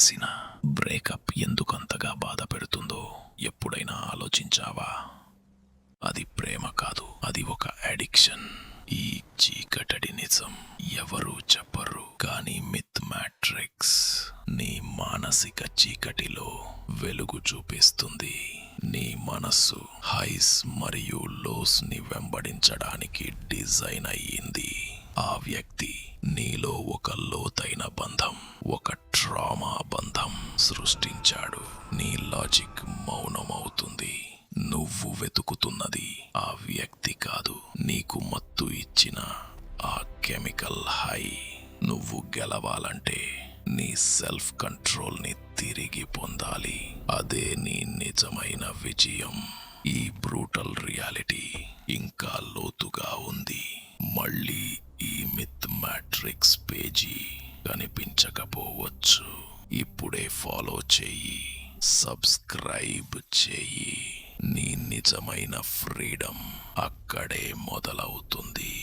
చేసిన బ్రేకప్ ఎందుకంతగా బాధ పెడుతుందో ఎప్పుడైనా ఆలోచించావా? అది ప్రేమ కాదు, అది ఒక అడిక్షన్. ఈ చీకటడి నిజం ఎవరూ చెప్పరు, కానీ మిత్ మ్యాట్రిక్స్ నీ మానసిక చీకటిలో వెలుగు చూపిస్తుంది. నీ మనస్సు హైస్ మరియు లోస్ ని వెంబడించడానికి డిజైన్ అయ్యింది. ఆ వ్యక్తి నీలో ఒక లోతైన బంధం, ఒక ట్రామా బంధం సృష్టించాడు. నీ లాజిక్ మౌనమవుతుంది. నువ్వు వెతుకుతున్నది ఆ వ్యక్తి కాదు, నీకు మత్తు ఇచ్చిన ఆ కెమికల్ హై. నువ్వు గెలవాలంటే నీ సెల్ఫ్ కంట్రోల్ ని తిరిగి పొందాలి. అదే నీ నిజమైన విజయం. ఈ బ్రూటల్ రియాలిటీ ఇంకా లోతుగా ఉంది. మళ్ళీ ఈ మిత్ మ్యాట్రిక్స్ పేజీ కనిపించకపోవచ్చు. ఇప్పుడే ఫాలో చెయ్యి, సబ్స్క్రైబ్ చెయ్యి. నీ నిజమైన ఫ్రీడమ్ అక్కడే మొదలవుతుంది.